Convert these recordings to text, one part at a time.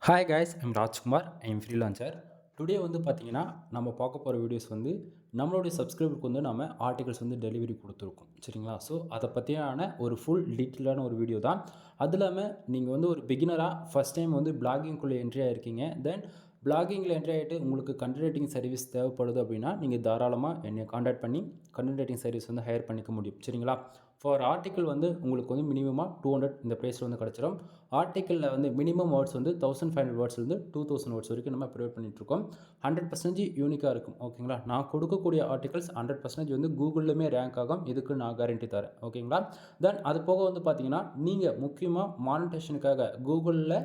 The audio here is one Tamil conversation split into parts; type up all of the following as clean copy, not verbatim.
Hi guys, I'm Rajkumar. I'm freelancer. Today வந்து பார்த்தீங்கன்னா, நம்ம பார்க்க போகிற வீடியோஸ் வந்து நம்மளுடைய சப்ஸ்கிரைபருக்கு வந்து நம்ம ஆர்டிகல்ஸ் வந்து டெலிவரி கொடுத்துருக்கோம். சரிங்களா? ஸோ அதை பற்றியான ஒரு ஃபுல் டீட்டெயிலான ஒரு வீடியோ தான். அது இல்லாமல் நீங்கள் வந்து ஒரு பிகினராக ஃபஸ்ட் டைம் வந்து பிளாகிங்குள்ளே என்ட்ரி ஆகிருக்கீங்க. தென் பிளாகிங்கில் என்ட்ரி ஆகிட்டு உங்களுக்கு கண்டென்ட் ரைட்டிங் சர்வீஸ் தேவைப்படுது அப்படின்னா, நீங்கள் தாராளமாக என்னை காண்டாக்ட் பண்ணி கண்டென்ட் ரைட்டிங் சர்வீஸ் வந்து ஹையர் பண்ணிக்க முடியும். சரிங்களா? ஃபார் ஆர்டிக்கல் வந்து உங்களுக்கு வந்து மினிமமாக 200 இந்த ப்ரைஸில் வந்து கிடச்சிரும். ஆர்டிக்கலில் வந்து மினிமம் வேர்ட்ஸ் வந்து 1500 வேர்ட்ஸ்லேருந்து 2000 வேர்ட்ஸ் வரைக்கும் நம்ம ப்ரொவைட் பண்ணிகிட்ருக்கோம். 100% யூனிக்காக இருக்கும். ஓகேங்களா? நான் கொடுக்கக்கூடிய ஆர்டிகல்ஸ் 100% வந்து கூகுள்லையுமே ரேங்க் ஆகும். இதுக்கு நான் கேரண்டி தரேன். ஓகேங்களா? தென் அது போக வந்து பார்த்தீங்கன்னா, நீங்கள் முக்கியமாக மானிட்டேஷனுக்காக கூகுளில்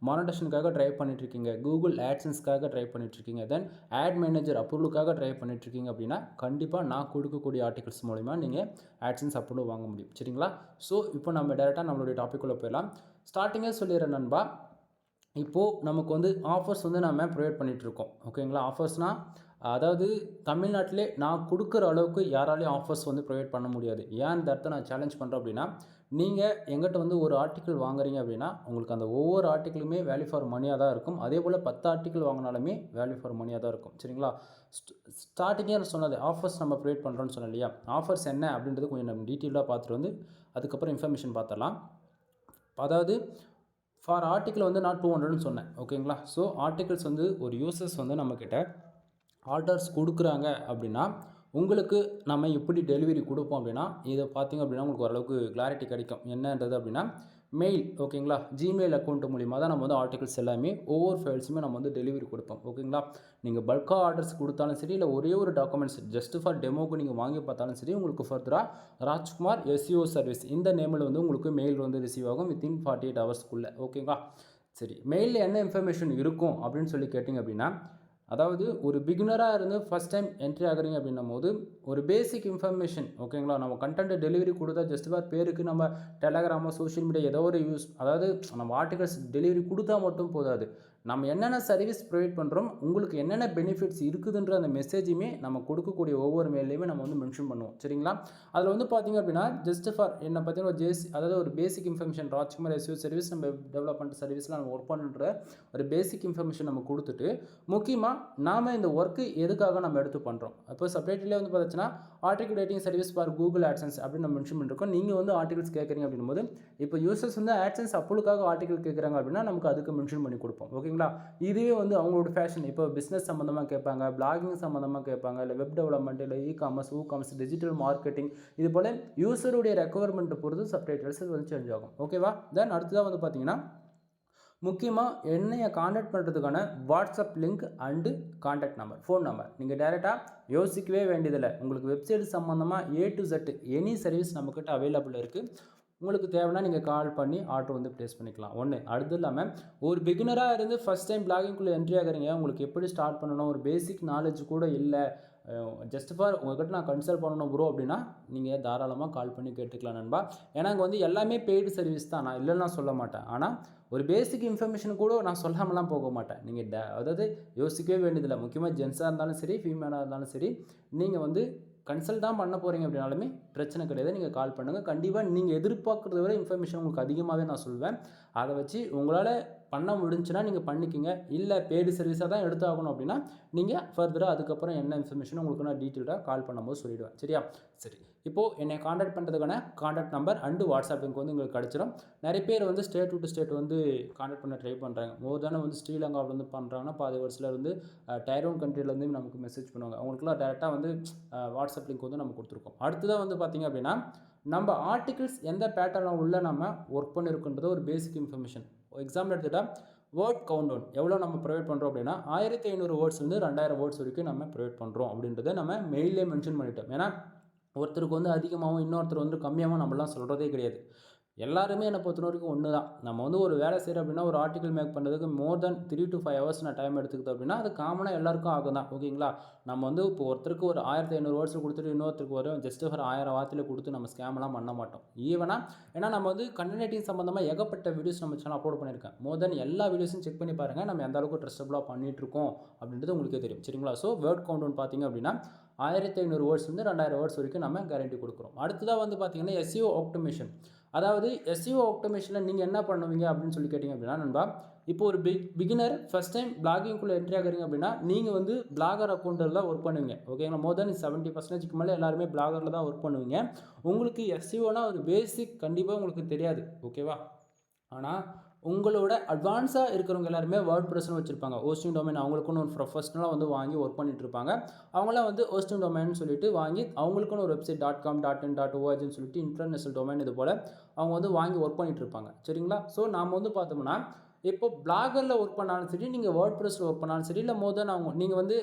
மானிட்டேஷனுக்காக ட்ரை பண்ணிட்டுருக்கீங்க, கூகுள் ஆட்சன்ஸ்க்காக ட்ரை பண்ணிட்டுருக்கீங்க, தென் ஆட் மேனேஜர் அப்ரூவலுக்காக ட்ரை பண்ணிட்டுருக்கீங்க அப்படின்னா, கண்டிப்பாக நான் கொடுக்கக்கூடிய ஆர்டிகல்ஸ் மூலிமா நீங்கள் ஆட்சன்ஸ் அப்ரூவல் வாங்க முடியும். சரிங்களா? ஸோ இப்போ நம்ம டேரெக்டாக நம்மளுடைய டாப்பிக்குள்ளே போயிடலாம். ஸ்டார்டிங்கே சொல்லிடுறேன் நண்பா. இப்போது நமக்கு வந்து ஆஃபர்ஸ் வந்து நம்ம ப்ரொவைட் பண்ணிகிட்ருக்கோம். ஓகேங்களா? ஆஃபர்ஸ்னால் அதாவது தமிழ்நாட்டிலே நான் கொடுக்குற அளவுக்கு யாராலையும் ஆஃபர்ஸ் வந்து ப்ரொவைட் பண்ண முடியாது. ஏன் இந்த இடத்த நான் சேலஞ்ச் பண்ணுறேன் அப்படின்னா, நீங்கள் எங்கிட்ட வந்து ஒரு ஆர்டிக்கிள் வாங்குறீங்க அப்படின்னா, உங்களுக்கு அந்த ஒவ்வொரு ஆர்டிக்கிளுமே வேல்யூ ஃபார் மணியாக தான் இருக்கும். அதே போல் 10 ஆர்டிக்கிள் வாங்கினாலுமே வேல்யூ ஃபார் மணியாக தான் இருக்கும். சரிங்களா? ஸ்டார்டிங்கே நான் சொன்னது ஆஃபர்ஸ் நம்ம ப்ரொவைட் பண்ணுறோன்னு சொன்னேன் இல்லையா? ஆஃபர்ஸ் என்ன அப்படின்றது கொஞ்சம் நம்ம டீட்டெயிலாக பார்த்துட்டு வந்து அதுக்கப்புறம் இன்ஃபர்மேஷன் பார்த்துடலாம். அதாவது ஃபார் ஆர்டிக்கிள் வந்து நான் 200ன்னு சொன்னேன். ஓகேங்களா? ஸோ ஆர்டிகிள்ஸ் வந்து ஒரு யூசர்ஸ் வந்து நம்மக்கிட்ட ஆர்டர்ஸ் கொடுக்குறாங்க அப்படின்னா, உங்களுக்கு நம்ம எப்படி டெலிவரி கொடுப்போம் அப்படின்னா, இதை பார்த்தீங்க அப்படின்னா உங்களுக்கு ஓரளவுக்கு கிளாரிட்டி கிடைக்கும். என்னன்றது அப்படின்னா, மெயில் ஓகேங்களா? ஜிமெயில் அக்கௌண்ட் மூலிமா தான் நம்ம வந்து ஆர்டிகல்ஸ் எல்லாமே ஒவ்வொரு ஃபைல்ஸுமே நம்ம வந்து டெலிவரி கொடுப்போம். ஓகேங்களா? நீங்கள் பல்காக ஆர்டர்ஸ் கொடுத்தாலும் சரி, இல்லை ஒரே ஒரு டாக்குமெண்ட்ஸ் ஜஸ்ட் ஃபார் டெமோக்கு நீங்கள் வாங்கி பார்த்தாலும் சரி, உங்களுக்கு ஃபர்தராக ராஜ்குமார் எஸ்இஓ சர்வீஸ் இந்த நேமில் வந்து உங்களுக்கு மெயில் வந்து ரிசீவ் ஆகும் வித்தின் 48 ஹவர்ஸ்க்குள்ளே. ஓகேங்களா? சரி, மெயிலில் என்ன இன்ஃபர்மேஷன் இருக்கும் அப்படின்னு சொல்லி கேட்டிங்க அப்படின்னா, அதாவது ஒரு பிகினராக இருந்து ஃபஸ்ட் டைம் என்ட்ரி ஆகுறீங்க அப்படின்னும் போது ஒரு பேசிக் இன்ஃபர்மேஷன் ஓகேங்களா? நம்ம கண்டென்ட் டெலிவரி கொடுத்தா ஜஸ்ட் ஃபார் பேருக்கு நம்ம டெலகிராமோ சோஷியல் மீடியா ஏதோ ஒரு யூஸ், அதாவது நம்ம ஆர்டிகல்ஸ் டெலிவரி கொடுத்தா மட்டும் போதாது. நம்ம என்னென்ன சர்வீஸ் ப்ரொவைட் பண்ணுறோம், உங்களுக்கு என்னென்ன பெனிஃபிட்ஸ் இருக்குதுன்ற அந்த மெசேஜுமே நம்ம கொடுக்கக்கூடிய ஒவ்வொரு மெயிலையுமே நம்ம வந்து மென்ஷன் பண்ணுவோம். சரிங்களா? அதில் வந்து பார்த்தீங்க அப்படின்னா ஜஸ்ட் ஃபார் என்னை பார்த்தீங்கன்னா அதாவது ஒரு பேசிக் இன்ஃபர்மேஷன் ராஜ்குமார் எஸ்இஓ சர்வீஸ் நம்ம டெவலப்மெண்ட் சர்வீஸில் நம்ம ஒர்க் பண்ணுற ஒரு பேசிக் இன்ஃபர்மேஷன் நம்ம கொடுத்துட்டு, முக்கியமாக நாம் இந்த ஒர்க்கு எதுக்காக நம்ம எடுத்து பண்ணுறோம். அப்போ செப்பரேட்லேயே வந்து பார்த்துச்சுன்னா article writing service for Google AdSense அப்படின்னு நம்ம மென்ஷன் பண்ணிருக்கோம். நீங்கள் வந்து ஆர்டிகல்ஸ் கேட்குறீங்க அப்படின்போது, இப்போ யூசர்ஸ் வந்து ஆட்சன்ஸ் அப்ரூவலுக்காக ஆர்டிகல் கேட்குறாங்க அப்படின்னா நமக்கு அதுக்கு மென்ஷன் பண்ணி கொடுப்போம். ஓகேங்களா? இதுவே வந்து அவங்களோட ஃபேஷன், இப்போ பிஸ்னஸ் சம்மந்தமாக கேட்பாங்க, பிளாகிங் சம்மந்தமாக கேட்பாங்க, இல்லை வெப் டெவலப்மெண்ட், இல்லை ஊ காமர்ஸ் டிஜிட்டல் மார்க்கெட்டிங், இது போல் யூசருடைய ரெக்குவயர்மெண்ட்டை பொறுத்து செப்பரேட் வந்து சேஞ்ச் ஆகும். ஓகேவா? தென் அடுத்ததாக வந்து பார்த்தீங்கன்னா, முக்கியமாக என்னையை காண்டாக்ட் பண்ணுறதுக்கான WhatsApp link and contact number, phone number நீங்கள் டேரெக்டாக யோசிக்கவே வேண்டியதில்லை. உங்களுக்கு வெப்சைட் சம்மந்தமாக A to Z any service நம்மக்கிட்ட அவைலபிள் இருக்குது. உங்களுக்கு தேவைன்னா நீங்கள் கால் பண்ணி ஆர்டர் வந்து ப்ளேஸ் பண்ணிக்கலாம். ஒன்று. அடுத்து இல்லாமல் ஒரு பிகினராக இருந்து ஃபஸ்ட் டைம் பிளாகிங்குள்ளே என்ட்ரி ஆகுறீங்க, உங்களுக்கு எப்படி ஸ்டார்ட் பண்ணணும், ஒரு பேசிக் நாலேஜ் கூட இல்லை, ஜஸ்ட் ஃபார் உங்கள்கிட்ட நான் கன்சல்ட் பண்ணணும் ப்ரோ அப்படின்னா, நீங்கள் தாராளமாக கால் பண்ணி கேட்டுக்கலாம் நண்பா. ஏன்னா இங்கே வந்து எல்லாமே பெய்டு சர்வீஸ் தான், நான் இல்லைன்னா சொல்ல மாட்டேன். ஆனால் ஒரு பேசிக் இன்ஃபர்மேஷன் கூட நான் சொல்லாமலாம் போக மாட்டேன். நீங்கள் அதாவது யோசிக்கவே வேண்டியதில்லை. முக்கியமாக ஜென்ஸாக இருந்தாலும் சரி, ஃபீமேலாக இருந்தாலும் சரி, நீங்கள் வந்து கன்சல்ட் தான் பண்ண போகிறீங்க அப்படின்னாலுமே பிரச்சனை கிடையாது. நீங்கள் கால் பண்ணுங்கள். கண்டிப்பாக நீங்கள் எதிர்பார்க்குறத விட இன்ஃபர்மேஷன் உங்களுக்கு அதிகமாகவே நான் சொல்வேன். அதை வச்சு உங்களால் பண்ண முடிஞ்சுன்னா நீங்கள் பண்ணிக்கோங்க. இல்லை பெய்டு சர்வீஸாக தான் எடுத்தாகணும் அப்படின்னா நீங்கள் ஃபர்தராக அதுக்கப்புறம் என்ன இன்ஃபர்மேஷன் உங்களுக்கு நான் டீட்டெயிலாக கால் பண்ணும்போது சொல்லிவிடுவேன். சரியா? சரி, இப்போது என்னை காண்டாக்ட் பண்ணுறதுக்கான contact number and WhatsApp link வந்து உங்களுக்கு கிடச்சிரும். நிறைய பேர் வந்து ஸ்டேட் டு ஸ்டேட் வந்து காண்டாக்ட் பண்ண ட்ரை பண்ணுறாங்க. மோர் தானே வந்து ஸ்ரீலங்காவில் வந்து பண்ணுறாங்கன்னா, பாதி ஒரு சிலர் வந்து டைரோன் கண்ட்ரிலேருந்து நமக்கு மெசேஜ் பண்ணுவாங்க. அவங்களுக்குலாம் டேரெக்டாக வந்து வாட்ஸ்அப் லிங்க் வந்து நம்ம கொடுத்துருக்கோம். அடுத்ததாக வந்து பார்த்திங்க அப்படின்னா, நம்ம ஆர்டிகிள்ஸ் எந்த பேட்டர்னில் உள்ள நம்ம ஒர்க் பண்ணியிருக்குன்றது ஒரு பேசிக் இன்ஃபர்மேஷன். எக்ஸாம்பிள் எடுத்துகிட்டா வேர்ட் கவுண்ட் டவுன் எவ்வளோ நம்ம ப்ரொவைட் பண்ணுறோம் அப்படின்னா, 1500 வேர்ட்ஸ்லேருந்து 2000 வேர்ட்ஸ் வரைக்கும் நம்ம ப்ரொவைட் பண்ணுறோம் அப்படின்றத நம்ம மெயிலே மென்ஷன் பண்ணிட்டோம். ஏன்னா ஒருத்தருக்கு வந்து அதிகமாகவும் இன்னொருத்தர் வந்து கம்மியாகவும் நம்மளாம் சொல்கிறதே கிடையாது. எல்லாருமே என்னை பொறுத்த வரைக்கும் ஒன்று தான். நம்ம வந்து ஒரு வேலை செய்கிறோம் அப்படின்னா, ஒரு ஆர்டிகல் மேக் பண்ணுறதுக்கு மோர் தென் 3 to 5 ஹவர்ஸ் நான் டைம் எடுத்துக்கிட்டேன் அப்படின்னா, அது காமனாக எல்லாருக்கும் ஆகும் தான். ஓகேங்களா? நம்ம வந்து இப்போ ஒருத்தருக்கு ஒரு 1500 வேர்ட்ஸ் கொடுத்துட்டு இன்னொருத்தருக்கு ஒரு ஜஸ்ட் ஒரு 1000 வார்த்தையில் கொடுத்து நம்ம ஸ்கேம்லாம் பண்ண மாட்டோம். ஏன்னா நம்ம வந்து கண்டென்ட் ரைட்டிங் சம்மந்தமாக ஏகப்பட்ட வீடியோஸ் நம்ம சேனல் அப்லோட் பண்ணியிருக்கேன். மோர் தென் எல்லா வீடியோஸும் செக் பண்ணி பாருங்கள். நம்ம எந்த அளவுக்கு ட்ரஸ்டபுளாக பண்ணிகிட்ருக்கோம் அப்படின்றது உங்களுக்கே தெரியும். சரிங்களா? ஸோ வேர்ட் கவுண்ட் ஒன்று பார்த்தீங்க அப்படின்னா 1500 வேர்ட்ஸ் வந்து 2000 வேர்ட்ஸ் வரைக்கும் நம்ம கேரண்டி கொடுக்குறோம். அடுத்ததாக வந்து பார்த்தீங்கன்னா எஸ்இஓ ஆப்டிமேஷன். அதாவது எஸ்இஓ ஆட்டோமேஷனில் நீங்கள் என்ன பண்ணுவீங்க அப்படின்னு சொல்லி கேட்டிங்க அப்படின்னா நண்பா, இப்போ ஒரு பிகினர் ஃபஸ்ட் டைம் பிளாகிங்குள்ளே என்ட்ரி ஆகுறீங்க அப்படின்னா நீங்கள் வந்து பிளாகர் அக்கௌண்ட்டில் தான் ஒர்க் பண்ணுவீங்க. ஓகேங்களா, மோர் தென் 70% மேலே எல்லாருமே பிளாகரில் தான் ஒர்க் பண்ணுவீங்க. உங்களுக்கு எஸ்இஓனா ஒரு பேசிக் கண்டிப்பாக உங்களுக்கு தெரியாது. ஓகேவா, ஆனால் உங்களோட அட்வான்ஸாக இருக்கிறவங்க எல்லாருமே வேர்ட் ப்ரெஸ்னு வச்சுருப்பாங்க. ஹோஸ்டிங் டொமைன் அவங்களுக்குன்னு ஒரு ப்ரொஃபஷனலாக வந்து வாங்கி ஒர்க் பண்ணிட்டு இருப்பாங்க. அவங்களாம் வந்து ஹோஸ்டிங் டொமைன் சொல்லிட்டு வாங்கி அவங்களுக்குன்னு ஒரு வெப்சைட் .com .in .orgன்னு சொல்லிட்டு இன்டர்நேஷனல் டொமைன் இது போல் அவங்க வந்து வாங்கி ஒர்க் பண்ணிட்டு இருப்பாங்க. சரிங்களா, ஸோ நாம் வந்து பார்த்தோம்னா இப்போ பிளாகரில் ஒர்க் பண்ணாலும் சரி, நீங்கள் வேர்ட் ப்ரெஸில் ஒர்க் பண்ணாலும் சரி, இல்லை மோர் தென் நீங்கள் வந்து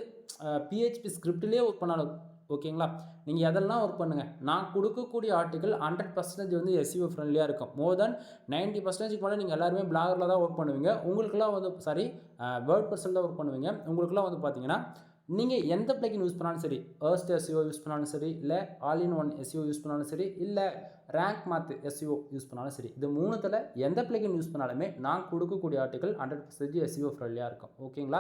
பிஹெச்பி ஸ்கிரிப்ட்லேயே ஒர்க் பண்ணாலும் ஓகேங்களா, நீங்கள் எதெல்லாம் ஒர்க் பண்ணுங்கள். நான் கொடுக்கக்கூடிய ஆர்டிக்கல் 100% வந்து எஸ்இஓ ஃப்ரெண்ட்லியாக இருக்கும். மோர் தென் 90% மேலே நீங்கள் எல்லாருமே பிளாகரில் தான் ஒர்க் பண்ணுவீங்க. உங்களுக்குலாம் வந்து வேர்ட் ப்ரெஸ்ஸில் தான் ஒர்க் பண்ணுவீங்க. உங்களுக்குலாம் வந்து பார்த்தீங்கன்னா நீங்கள் எந்த பிளகின் யூஸ் பண்ணாலும் சரி, ஹோஸ்ட் எஸ்இஓ யூஸ் பண்ணாலும் சரி, இல்லை all in one SEO use பண்ணாலும் சரி, இல்லை ரேங்க் மாத் எஸ்இஓ யூஸ் பண்ணாலும் சரி, இது மூணுத்தில் எந்த பிளகின் யூஸ் பண்ணாலுமே நான் கொடுக்கக்கூடிய ஆர்டிக்கல் 100% எஸ்இஓ ஃப்ரெண்ட்லியாக இருக்கும். ஓகேங்களா,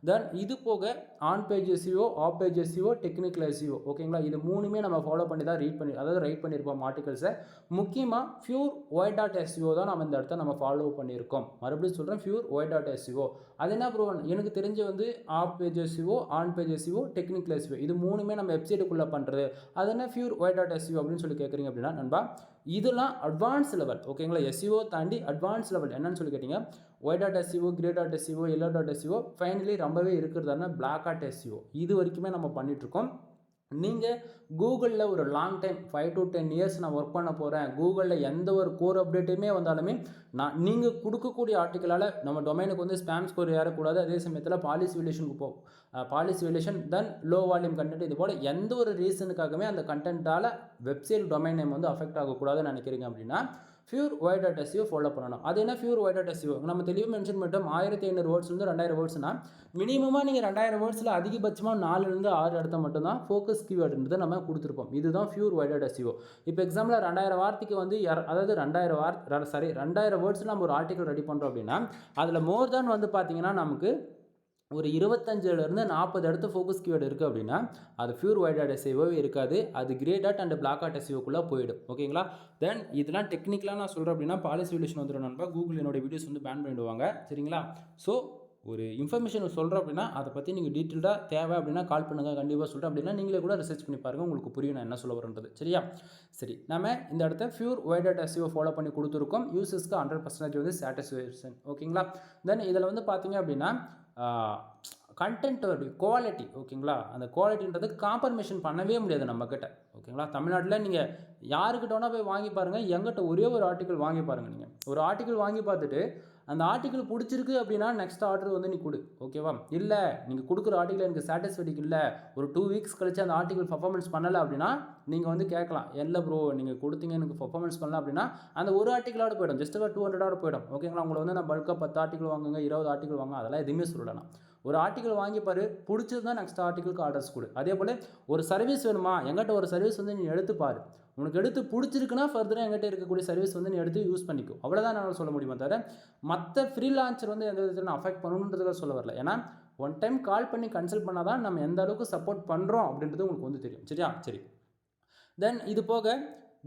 தென் இது போக on page SEO, off page SEO, technical SEO. ஓகேங்களா, இது மூணுமே நம்ம ஃபாலோ பண்ணி தான் ரைட் பண்ணியிருப்போம் ஆர்டிகல்ஸை. முக்கியமாக ஃபியூர் ஒய் டாட் எஸ்இஓ தான் நம்ம இந்த இடத்த நம்ம ஃபாலோ பண்ணியிருக்கோம். மறுபடியும் சொல்கிறேன், ஃபியூர் ஒய் டாட் எஸ்இஓ. அது என்ன ப்ரூவன் எனக்கு தெரிஞ்சு வந்து off page SEO, on page SEO, technical SEO, இது மூணுமே நம்ம வெப்சைட்டுக்குள்ளே பண்ணுறது. அது என்ன ஃபியூர் ஒய் டாட் எஸ்இஓ அப்படின்னு சொல்லி கேட்குறீங்க அப்படின்னா நண்பா, இதெல்லாம் அட்வான்ஸ் லெவல். ஓகேங்களா, எஸ்இஓ தாண்டி அட்வான்ஸ் லெவல் என்னன்னு சொல்லி கேட்டிங்க, white dot SEO, grey dot SEO, yellow dot SEO, finally ரொம்பவே இருக்கிறதான பிளாக் டாட் எஸ்இஓ. இது வரைக்குமே நம்ம பண்ணிகிட்ருக்கோம். நீங்கள் கூகுளில் ஒரு லாங் டைம் 5 to 10 இயர்ஸ் நான் ஒர்க் பண்ண போகிறேன், கூகுளில் எந்த ஒரு கோர் அப்டேட்டுமே வந்தாலுமே நீங்கள் கொடுக்கக்கூடிய ஆர்டிக்கலால் நம்ம டொமைனுக்கு வந்து ஸ்பேம் ஸ்கோர் ஏறக்கூடாது. அதே சமயத்தில் பாலிசி விலேஷனுக்கு policy violation then low volume content, இது போல் எந்த ஒரு ரீசனுக்காகவே அந்த கண்டென்ட்டால் வெப்சைட் டொமைன் நேம் வந்து அஃபெக்ட் ஆகக்கூடாதுன்னு நினைக்கிறீங்க அப்படின்னா pure white dot SEO follow பண்ணணும். அது என்ன ஃபியூர் ஒய் டாட் எஸ்இஓ நம்ம தெளிவாக மென்ஷன் பண்ணிட்டோம். 1500 வேர்ட்ஸ்லேருந்து 2000 வேர்ட்ஸ்னா மினிமமாக நீங்கள் 2000 வேர்ட்ஸில் அதிகபட்சமாக 4லேருந்து 6 இடத்த மட்டும்தான் ஃபோக்கஸ் கீவேர்டுன்றது நம்ம கொடுத்துருப்போம். இதுதான் ஃபியூர் ஒய் டாட் எஸ்இஓ. இப்போ எக்ஸாம்பிள் 2000 வார்த்தைக்கு வந்து அதாவது 2000 வேர்ட்ஸில் நம்ம ஒரு ஆர்டிக்கல் ரெடி பண்ணுறோம் அப்படின்னா அதில் மோர் தேன் வந்து பார்த்தீங்கன்னா நமக்கு ஒரு 25லேருந்து 40 இடத்து ஃபோக்கஸ் கீவேர்டு இருக்குது அப்படின்னா அது ஃபியூர் ஒய் டாட் எஸ்இஓவே இருக்காது. அது grey hat and black hat எஸ்இஓக்குள்ளே போயிடும். ஓகேங்களா, தென் இதெல்லாம் டெக்னிக்கலாக நான் சொல்கிறேன் அப்படின்னா பாலிசி விலேஷன் வந்துடும் நண்பா. கூகுள் என்னோட வீடியோஸ் வந்து பேன் பண்ணிவிடுவாங்க. சரிங்களா, ஸோ ஒரு இன்ஃபர்மேஷன் சொல்கிறோம் அப்படின்னா அதை பற்றி நீங்கள் டீட்டெயிலாக தேவை அப்படின்னா கால் பண்ணுங்கள், கண்டிப்பாக சொல்கிறேன். அப்படின்னா நீங்களே கூட ரிசர்ச் பண்ணி பாருங்கள், உங்களுக்கு புரியும் நான் என்ன சொல்ல வரேன்றது. சரியா, சரி, நம்ம இந்த இடத்த pure white dot SEO follow பண்ணி கொடுத்துருக்கோம். யூசர்ஸ்க்கு 100% வந்து சாட்டிஸ்ஃபேக்ஷன். ஓகேங்களா, தென் இதில் வந்து பார்த்தீங்க அப்படின்னா கண்டென்ட்டோட குவாலிட்டி. ஓகேங்களா, அந்த குவாலிட்டின்றது காம்ப்ரமைஷன் பண்ணவே முடியாது நம்மக்கிட்ட. ஓகேங்களா, தமிழ்நாட்டில் நீங்கள் யாருக்கிட்ட வேணால் போய் வாங்கி பாருங்கள், எங்கிட்ட ஒரே ஒரு ஆர்டிக்கல் வாங்கி பாருங்கள். நீங்கள் ஒரு ஆர்டிக்கல் வாங்கி பார்த்துட்டு அந்த ஆர்டிக்கல் பிடிச்சிருக்கு அப்படின்னா நெக்ஸ்ட் ஆர்டர் வந்து நீ கொடு. ஓகேவா, இல்லை நீங்கள் கொடுக்குற ஆர்டிக்கல் எனக்கு சாட்டிஸ்ஃபைடிங் இல்லை, ஒரு 2 வீக்ஸ் கழிச்சு அந்த ஆர்டிக்கல் பர்ஃபார்மன்ஸ் பண்ணலை அப்படின்னா நீங்கள் வந்து கேட்கலாம், இல்லை ப்ரோ நீங்கள் கொடுத்தீங்க எனக்கு பர்ஃபார்மன்ஸ் பண்ணலாம் அப்படின்னா அந்த ஒரு ஆர்டிக்கலோட போய்டும், ஜஸ்ட் 200 போய்டும். ஓகேங்களா, உங்களை வந்து நான் பல்காக 10 ஆர்டிக்கல் வாங்குங்க, 20 ஆர்டிக்கல் வாங்க, அதெல்லாம் எதுவுமே சொல்லலாம். ஒரு ஆர்டிக்கல் வாங்கி பாரு, பிடிச்சது தான் நெக்ஸ்ட் ஆர்டிக்கலுக்கு ஆர்டர்ஸ் கொடு. அதே போல் ஒரு சர்வீஸ் வேணுமா, எங்கிட்ட ஒரு சர்வீஸ் வந்து நீ எடுத்து பாரு, உனக்கு எடுத்து பிடிச்சிருக்குன்னா ஃபர்தராக எங்கிட்ட இருக்கக்கூடிய சர்வீஸ் வந்து நீ எடுத்து யூஸ் பண்ணிக்கோ. அவ்வளோதான் நான் சொல்ல முடியுமா, தவிர மற்ற ஃப்ரீ லான்ச்சர் வந்து எந்த விதத்தில் நான் அஃபெக்ட் பண்ணணுன்றதுக்காக சொல்ல வரல. ஏன்னா ஒன் டைம் கால் பண்ணி கன்சல்ட் பண்ணால் தான் நம்ம எந்த அளவுக்கு சப்போர்ட் பண்ணுறோம் அப்படின்றது உங்களுக்கு வந்து தெரியும். சரியா, சரி, தென் இது போக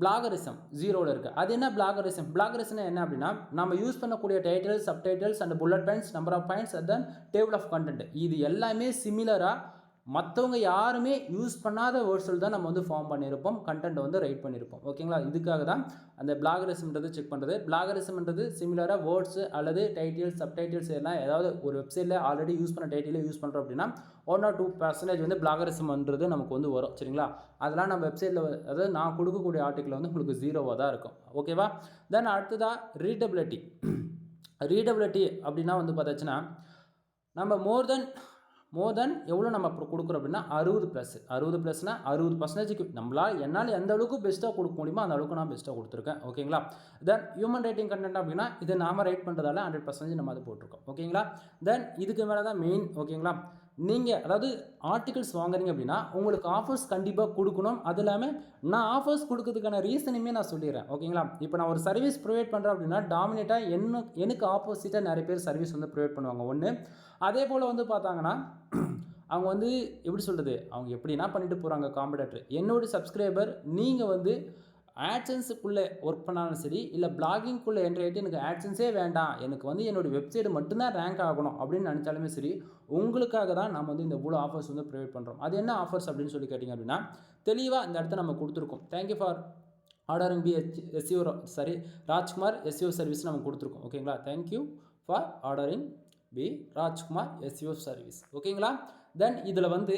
பிளாகரிசம் 0ல் இருக்குது. அது என்ன பிளாகரிசம்? பிளாகரிசம் என்ன அப்படின்னா நம்ம யூஸ் பண்ணக்கூடிய titles, subtitles and bullet points, number of points and then table of content, இது எல்லாமே சிமிலராக மற்றவங்க யாருமே யூஸ் பண்ணாத வேர்ட்ஸில் தான் நம்ம வந்து ஃபார்ம் பண்ணியிருப்போம், கண்டென்ட் வந்து ரைட் பண்ணியிருப்போம். ஓகேங்களா, இதுக்காக தான் அந்த பிளாகரிசம்ன்றது செக் பண்ணுறது. பிளாகரிசம்ன்றது சிமிலராக வேர்ட்ஸு அல்லது டைட்டில்ஸ், சப்டைட்டில்ஸ் எல்லாம் ஏதாவது ஒரு வெப்சைட்டில் ஆல்ரெடி யூஸ் பண்ண டைட்டிலே யூஸ் பண்ணுறோம் அப்படின்னா 1 or 2% வந்து பிளாகரிசம்ன்றது நமக்கு வந்து வரும். சரிங்களா, அதெல்லாம் நம்ம வெப்சைட்டில் அதாவது நான் கொடுக்கக்கூடிய ஆர்டிக்கல் வந்து உங்களுக்கு 0வாக தான் இருக்கும். ஓகேவா, தென் அடுத்ததாக ரீடபிலிட்டி. ரீடபிலிட்டி அப்படின்னா வந்து பார்த்தாச்சுன்னா நம்ம மோர் தென் எவ்வளோ நம்ம கொடுக்குறோம் அப்படின்னா 60+னா 60%க்கு என்னால் எந்த அளவுக்கு பெஸ்ட்டாக கொடுக்க முடியுமோ அந்த அளவுக்கு நான் பெஸ்ட்டாக கொடுத்துருக்கேன். ஓகேங்களா, தென் ஹியூமன் ரைட்டிங் கண்டென்ட் அப்படின்னா இதை நாம் ரைட் பண்ணுறதால 100% நம்ம அதை போட்டிருக்கோம். ஓகேங்களா, தென் இதுக்கு மேலே தான் மெயின். ஓகேங்களா, நீங்கள் அதாவது ஆர்டிகல்ஸ் வாங்குறீங்க அப்படின்னா உங்களுக்கு ஆஃபர்ஸ் கண்டிப்பாக கொடுக்கணும். அது இல்லாமல் நான் ஆஃபர்ஸ் கொடுக்கறதுக்கான ரீசனுமே நான் சொல்லிடுறேன். ஓகேங்களா, இப்போ நான் ஒரு சர்வீஸ் ப்ரொவைட் பண்ணுறேன் அப்படின்னா டாமினேட்டாக எனக்கு ஆப்போசிட்டாக நிறைய பேர் சர்வீஸ் வந்து ப்ரொவைட் பண்ணுவாங்க. ஒன்று அதே போல் வந்து பார்த்தாங்கன்னா அவங்க வந்து எப்படி சொல்கிறது, அவங்க எப்படின்னா பண்ணிட்டு போகிறாங்க காம்படேட்டர். என்னோடய சப்ஸ்கிரைபர் நீங்கள் வந்து ஆட்சன்ஸுக்குள்ளே ஒர்க் பண்ணாலும் சரி, இல்லை பிளாகிங்குள்ளே என்ட்ரி ஆகிட்டு எனக்கு ஆட்சன்ஸே வேண்டாம், எனக்கு வந்து என்னுடைய வெப்சைட் மட்டும்தான் ரேங்க் ஆகணும் அப்படின்னு நினச்சாலுமே சரி, உங்களுக்காக தான் நம்ம வந்து இந்த இவ்வளோ ஆஃபர்ஸ் வந்து ப்ரொவைட் பண்ணுறோம். அது என்ன ஆஃபர்ஸ் அப்படின்னு சொல்லி கேட்டிங்க அப்படின்னா, தெளிவாக இந்த இடத்த நம்ம கொடுத்துருக்கோம். Thank you for ordering B SEO Rajkumar SEO service நம்ம கொடுத்துருக்கோம். ஓகேங்களா, thank you for ordering B Rajkumar SEO service. ஓகேங்களா, தென் இதில் வந்து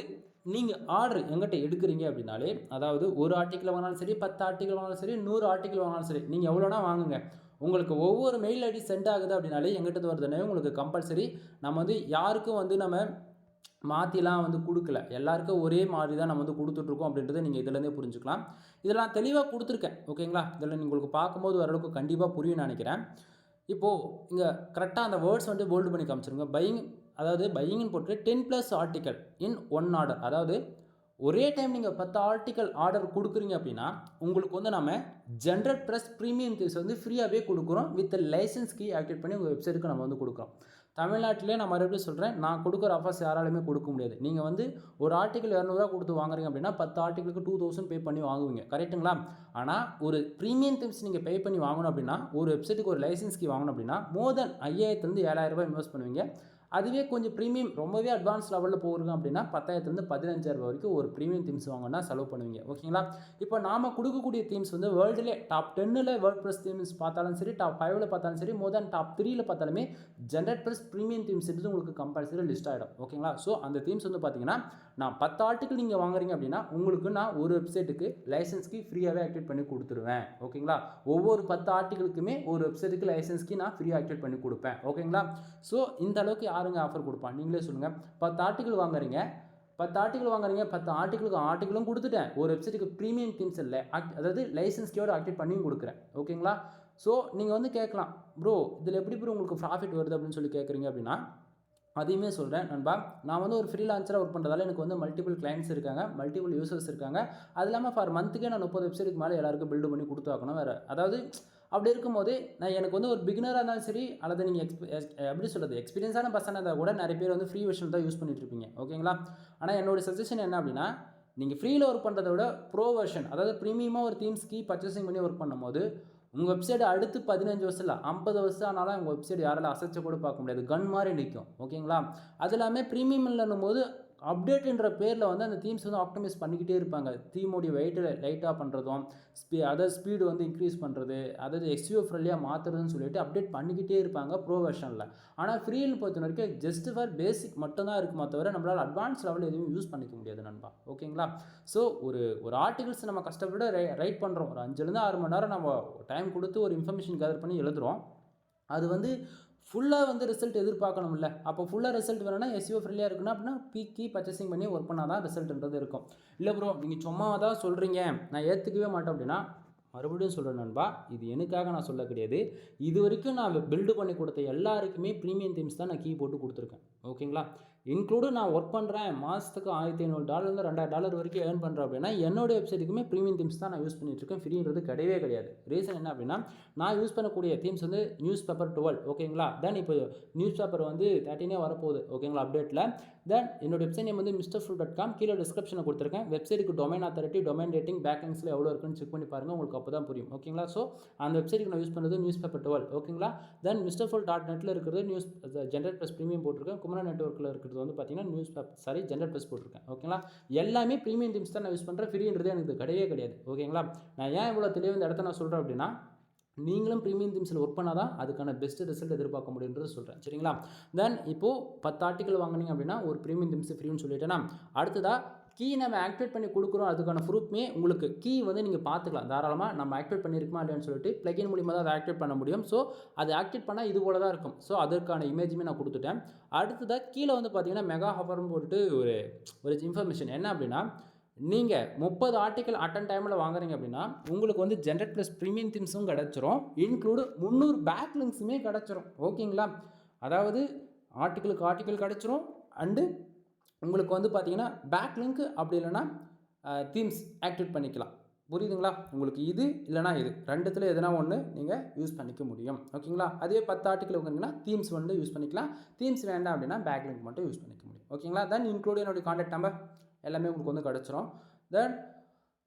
நீங்கள் ஆர்டர் எங்கிட்ட எடுக்கிறீங்க அப்படின்னாலே, அதாவது ஒரு ஆர்டிக்கிள் வாங்கினாலும் சரி, 10 ஆர்டிக்கிள் வாங்கினாலும் சரி, 100 ஆர்டிக்கிள் வாங்கினாலும் சரி, நீங்கள் எவ்வளோனா வாங்குங்க. உங்களுக்கு ஒவ்வொரு மெயில் ஐடி சென்ட் ஆகுது அப்படின்னாலே எங்கிட்ட வருதுனே உங்களுக்கு கம்பல்சரி. நம்ம வந்து யாருக்கும் வந்து நம்ம மாற்றிலாம் வந்து கொடுக்கல, எல்லாருக்கும் ஒரே மாதிரி தான் நம்ம வந்து கொடுத்துட்ருக்கோம் அப்படின்றத நீங்கள் இதிலேருந்தே புரிஞ்சுக்கலாம். இதில் நான் தெளிவாக கொடுத்துருக்கேன். ஓகேங்களா, இதில் உங்களுக்கு பார்க்கும்போது ஓரளவுக்கு கண்டிப்பாக புரியும் நினைக்கிறேன். இப்போது இங்கே கரெக்டாக அந்த வேர்ட்ஸ் வந்து போல்டு பண்ணி காமிச்சிருங்க. பையிங், அதாவது பையிங்னு போட்டு 10+ ஆர்டிக்கல் இன் 1 ஆர்டர், அதாவது ஒரே டைம் நீங்கள் 10 ஆர்டிக்கல் ஆர்டர் கொடுக்குறீங்க அப்படின்னா உங்களுக்கு வந்து நம்ம ஜென்ரட் ப்ளஸ் ப்ரீமியம் தீவ்ஸ் வந்து ஃப்ரீயாகவே கொடுக்குறோம். வித் லைசன்ஸ் கீ ஆக்டிவேட் பண்ணி உங்கள் வெப்சைட்டுக்கு நம்ம வந்து கொடுக்குறோம். தமிழ்நாட்டிலே நான் மறுபடியும் சொல்கிறேன், நான் கொடுக்குற ஆஃபர்ஸ் யாராலுமே கொடுக்க முடியாது. நீங்கள் வந்து ஒரு ஆர்டிக்கல் 200 கொடுத்து வாங்குறீங்க அப்படின்னா 10 ஆர்டிக்கலுக்கு 2000 பே பண்ணி வாங்குவீங்க, கரெக்டுங்களா? ஆனால் ஒரு ப்ரீமியம் தீவ்ஸ் நீங்கள் பே பண்ணி வாங்கணும் அப்படின்னா, ஒரு வெப்சைட்டுக்கு ஒரு லைசன்ஸ் கீ வாங்கணும் அப்படின்னா மோர் தென் 5000 7,000 இன்வெஸ்ட் பண்ணுவீங்க. அதுவே கொஞ்சம் ப்ரீமியம் ரொம்பவே அட்வான்ஸ் லெவலில் போகிறோம் அப்படின்னா 10,000 15,000 வரைக்கும் ஒரு ப்ரீமியம் தீம்ஸ் வாங்கினா செலவு பண்ணுவீங்க. ஓகேங்களா, இப்போ நாம் கொடுக்கக்கூடிய தீம்ஸ் வந்து வேர்ல்டுலே டாப் 10ல் வேர்ட்பிரஸ் தீம்ஸ் பார்த்தாலும் சரி, டாப் 5ல் பார்த்தாலும் சரி, மோர் தென் டாப் 3ல் பார்த்தாலுமே ஜென்ரட் ப்ளஸ் ப்ரீமியம் தீம்ஸ் உங்களுக்கு கம்பல்சரி லிஸ்ட் ஆகிடும். ஓகேங்களா, ஸோ அந்த தீம்ஸ் வந்து பார்த்தீங்கன்னா நான் 10 ஆர்டிக்கல் நீங்கள் வாங்குறீங்க அப்படின்னா உங்களுக்கு நான் ஒரு வெப்சைட்டுக்கு லைசன்ஸ்க்கு ஃப்ரீயாகவே ஆக்டிவேட் பண்ணி கொடுத்துருவேன். ஓகேங்களா, ஒவ்வொரு 10 ஆர்டிக்கலுக்குமே ஒரு வெப்சைட்டுக்கு லைசன்ஸ்க்கு நான் ஃப்ரீயாக ஆக்டிவேட் பண்ணி கொடுப்பேன். ஓகேங்களா, ஸோ இந்த அளவுக்கு யாருங்க ஆஃபர் கொடுப்பான், நீங்களே சொல்லுங்கள். 10 ஆர்டிக்கல் வாங்குறீங்க, 10 ஆர்டிக்கலுக்கு ஆர்டிக்கலும் கொடுத்துட்டேன், ஒரு வெப்சைட்டுக்கு ப்ரீமியம் தீம்ஸ் இல்லை, அதாவது லைசன்ஸ்க்கோடு ஆக்டிவேட் பண்ணியும் கொடுக்குறேன். ஓகேங்களா, ஸோ நீங்கள் வந்து கேட்கலாம், ப்ரோ இதில் எப்படி ப்ரோ உங்களுக்கு ப்ராஃபிட் வருது அப்படின்னு சொல்லி கேட்குறீங்க அப்படின்னா, அதையுமே சொல்கிறேன் நண்பா. நான் வந்து ஒரு ஃப்ரீலான்சராக ஒர்க் பண்ணுறதால எனக்கு வந்து மல்டிபிள் கிளைண்ட்ஸ் இருக்காங்க, மல்டிபிள் யூசர்ஸ் இருக்காங்க. அது இல்லாமல் ஃபார் மந்த்துக்கே நான் 30 வெப்சைட்டுக்கு மேலே எல்லாருக்கும் பில்டு பண்ணி கொடுத்தாக்கணும் வேறு. அதாவது அப்படி இருக்கும்போது நான் எனக்கு வந்து ஒரு பிகினராக இருந்தாலும் சரி, அல்லது நீங்கள் எப்படி சொல்கிறது எக்ஸ்பீரியன்ஸான பர்சனாக இருந்தால் கூட நிறைய பேர் வந்து ஃப்ரீ வெர்ஷன் தான் யூஸ் பண்ணிட்டு இருப்பீங்க. ஓகேங்களா, ஆனால் என்னோடய சஜஷன் என்ன அப்படின்னா, நீங்கள் ஃப்ரீயில் ஒர்க் பண்ணுறத விட ப்ரோ வெர்ஷன், அதாவது ப்ரீமியமாக ஒரு தீம்ஸ் கீ பர்ச்சேசிங் பண்ணி ஒர்க் பண்ணும்போது உங்கள் வெப்சைட் அடுத்து 15 வருஷம் இல்லை 50 வருஷம் ஆனாலும் உங்கள் வெப்சைட் யாராலும் அசைச்ச கூட பார்க்க முடியாது, கன் மாதிரி நிற்கும். ஓகேங்களா, அது எல்லாமே ப்ரீமியம் இல்லைன்னும் போது அப்டேட்டுன்ற பேரில் வந்து அந்த தீம்ஸ் வந்து ஆப்டிமைஸ் பண்ணிக்கிட்டே இருப்பாங்க. தீமோடைய வெயிட்டை லைட்டாக பண்ணுறதும், அதாவது ஸ்பீடு வந்து இன்க்ரீஸ் பண்ணுறது, அதாவது எக்ஸ்யூ ஃப்ரெண்ட்லியாக மாற்றுறதுன்னு சொல்லிட்டு அப்டேட் பண்ணிக்கிட்டே இருப்பாங்க ப்ரோ வெர்ஷனில். ஆனால் ஃப்ரீயில் பொறுத்த வரைக்கும் ஜஸ்ட் ஃபார் பேசிக் மட்டும்தான் இருக்குமா தவிர நம்மளால் அட்வான்ஸ் லெவலில் எதுவும் யூஸ் பண்ணிக்க முடியாது நண்பா. ஓகேங்களா, ஸோ ஒரு ஆர்டிகல்ஸ் நம்ம கஷ்டப்பட்டு ரைட் பண்ணுறோம், ஒரு 5லேருந்து 6 மணி நேரம் நம்ம டைம் கொடுத்து ஒரு இன்ஃபர்மேஷன் கேதர் பண்ணி எழுதுகிறோம். அது வந்து ஃபுல்லாக வந்து ரிசல்ட் எதிர்பார்க்கணும்ல. அப்போ ஃபுல்லாக ரிசல்ட் வேணும்னா எஸ்இஓ ஃப்ரெண்ட்லியாக இருக்கணும் அப்படின்னா கீ பர்ச்சேசிங் பண்ணி ஒர்க் பண்ணால் தான் ரிசல்ட்ன்றது இருக்கும். இல்லை ப்ரோ நீங்கள் சும்மா தான் சொல்கிறீங்க, நான் ஏற்றுக்கவே மாட்டேன் அப்படின்னா மறுபடியும் சொல்கிறேன் நண்பா, இது எனக்காக நான் சொல்ல கிடையாது. இது வரைக்கும் நான் பில்டு பண்ணி கொடுத்த எல்லாருக்குமே ப்ரீமியம் தீம்ஸ் தான் நான் கீ போட்டு கொடுத்துருக்கேன். ஓகேங்களா, இன்க்ளூடு நான் ஒர்க் பண்ணுறேன், மாதத்துக்கு $1,500 $2,000 வரைக்கும் ஏர்ன் பண்ணுறேன் அப்படின்னா என்னோடய வெப்சைட்டுக்குமே ப்ரீமியம் தீம்ஸ் தான் நான் யூஸ் பண்ணிட்டுருக்கேன். ஃப்ரீன்றது கிடையவே கிடையாது. ரீசன் என்ன அப்படின்னா, நான் யூஸ் பண்ணக்கூடிய தீம்ஸ் வந்து நியூஸ் பேப்பர் 12. ஓகேங்களா, தென் இப்போ நியூஸ் பேப்பர் வந்து 13 வரப்போகுது. ஓகேங்களா, அப்டேட்டில் தென் என்னோட வெப்சைட் நேம் வந்து mrfull.com, கீழே டிஸ்கிரிப்ஷனில் கொடுத்துருக்கேன். வெப்சைட்டுக்கு டொமைன் அத்தாரிட்டி, டொமைன் ரேட்டிங், பேக்லிங்ஸில் எவ்வளோ இருக்குன்னு செக் பண்ணி பாருங்கள், உங்களுக்கு அப்போ தான் புரியும். ஓகேங்களா, ஸோ அந்த வெப்சைட்டுக்கு நான் யூஸ் பண்ணுறது நியூஸ் பேப்பர் 12. ஓகேங்களா, தென் mrfull.netல இருக்கிறது நியூஸ் ஜென்ரட் ப்ளஸ் ப்ரீமியம் போட்டிருக்கேன். குமரன் நெட்வொர்க்கில் இருக்கிறது வந்து பார்த்தீங்கன்னா நியூஸ் பேப்பர் ஜென்ரட் ப்ளஸ் போட்டிருக்கேன். ஓகேங்களா, எல்லாமே ப்ரீமியம் தீம்ஸ் தான் நான் யூஸ் பண்ணுறேன், ஃப்ரீன்றது எனக்கு கிடையவே கிடையாது. ஓகேங்களா, நான் ஏன் இவ்வளோ தெளிவாக இந்த இடத்த நான் சொல்கிறேன் அப்படின்னா, நீங்களும் ப்ரீமியம் தீம்ஸில் ஒர்க் பண்ணால் தான் அதுக்கான பெஸ்ட் ரிசல்ட் எதிர்பார்க்க முடியுன்றது சொல்கிறேன். சரிங்களா, தென் இப்போது 10 ஆர்டிக்கல் வாங்கினீங்க அப்படின்னா ஒரு ப்ரீமியம் தீம்ஸ் ஃப்ரீன்னு சொல்லிட்டேன்னா, அடுத்ததாக கீ நம்ம ஆக்டிவேட் பண்ணி கொடுக்குறோம். அதுக்கான ப்ரூஃப்மே உங்களுக்கு கீ வந்து நீங்கள் பார்த்துக்கலாம் தாராளமாக, நம்ம ஆக்டிவேட் பண்ணியிருக்குமா இல்லையான்னு சொல்லிட்டு பிளகின் மூலியமாக தான் அதை ஆக்டிவேட் பண்ண முடியும். ஸோ அது ஆக்டிவேட் பண்ணால் இது போல தான் இருக்கும். ஸோ அதற்கான இமேஜுமே நான் கொடுத்துட்டேன். அடுத்ததாக கீழே வந்து பார்த்தீங்கன்னா மெகா ஆஃபர்னு போட்டு ஒரு இன்ஃபர்மேஷன் என்ன அப்படின்னா, நீங்கள் 30 ஆர்டிக்கல் அட்டன் டைமில் வாங்குறீங்க அப்படின்னா உங்களுக்கு வந்து ஜென்ரட் ப்ளஸ் ப்ரீமியம் தீம்ஸும் கிடச்சிரும், இன்க்ளூடு 300 பேக் லிங்க்ஸுமே கிடச்சிரும். ஓகேங்களா, அதாவது ஆர்டிக்கலுக்கு ஆர்டிக்கல் கிடச்சிரும், அண்டு உங்களுக்கு வந்து பார்த்தீங்கன்னா பேக் லிங்க் அப்படி இல்லைனா தீம்ஸ் ஆக்டிவேட் பண்ணிக்கலாம். புரியுதுங்களா, உங்களுக்கு இது இல்லைனா இது ரெண்டுத்தில் எதனா ஒன்று நீங்கள் யூஸ் பண்ணிக்க முடியும். ஓகேங்களா, அதே 10 ஆர்டிக்கல் வாங்கினீங்கன்னா தீம்ஸ் வந்து யூஸ் பண்ணிக்கலாம், தீம்ஸ் வேண்டாம் அப்படின்னா பேக் லிங்க் மட்டும் யூஸ் பண்ணிக்க முடியும். ஓகேங்களா, தென் இன்க்ளூட் என்னுடைய கான்டாக்ட் நம்பர் எல்லாமே உங்களுக்கு வந்து கிடச்சிரும். தென்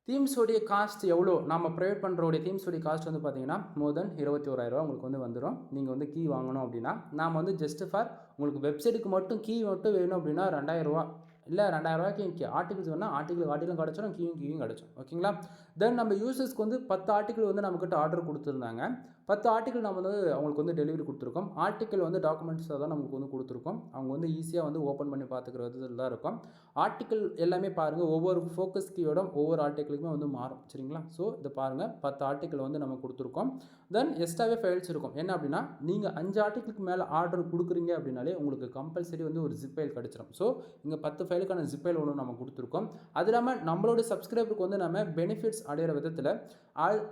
தீம்ஸோடைய காஸ்ட் எவ்வளோ நம்ம ப்ரொவைட் பண்ணுறோடைய தீம்ஸோடைய காஸ்ட் வந்து பார்த்தீங்கன்னா மோர் தென் 21,000 உங்களுக்கு வந்து வந்துடும். நீங்கள் வந்து கீ வாங்கணும் அப்படின்னா நாம் வந்து ஜஸ்ட் ஃபார் உங்களுக்கு வெப்சைட்டுக்கு மட்டும் கீ மட்டும் வேணும் அப்படின்னா 2,000 இல்லை 2,000 ஆர்டிகல்ஸ் வேணால் ஆர்டிகளும் கிடச்சிடும், கீயும் கிடச்சிடும். ஓகேங்களா? தென் நம்ம யூசர்ஸ்க்கு வந்து 10 ஆர்டிகல் வந்து நம்மக்கிட்ட ஆர்டர் கொடுத்துருந்தாங்க. 10 ஆர்டிகல் நம்ம வந்து அவங்களுக்கு வந்து டெலிவரி கொடுத்துருக்கோம். ஆர்டிக்கல் வந்து டாக்குமெண்ட்ஸாக தான் நமக்கு வந்து கொடுத்துருக்கோம். அவங்க வந்து ஈஸியாக வந்து ஓப்பன் பண்ணி பார்த்துக்கிற விதத்தில் தான் இருக்கும். ஆர்டிக்கல் எல்லாமே பாருங்கள், ஒவ்வொரு ஃபோக்கஸ் கீயோட ஒவ்வொரு ஆர்டிக்கலுக்குமே வந்து மாறும். சரிங்களா? ஸோ இதை பாருங்கள், 10 ஆர்டிக்கல் வந்து நம்ம கொடுத்துருக்கோம். தென் எக்ஸ்ட்ராவே ஃபைல்ஸ் இருக்கும். என்ன அப்படின்னா நீங்கள் 5 ஆர்டிக்கலுக்கு மேலே ஆர்டர் கொடுக்குறீங்க அப்படின்னாலே உங்களுக்கு கம்பல்சரி வந்து ஒரு ஜிப் ஃபைல் கிடச்சிடும். ஸோ இங்கே 10 ஃபைலுக்கான ஜிப் ஃபைல் ஒன்று நம்ம கொடுத்துருக்கோம். அது இல்லாமல் நம்மளோட சப்ஸ்கிரைபருக்கு வந்து நம்ம பெனிஃபிட்ஸ் அடைகிற விதத்தில்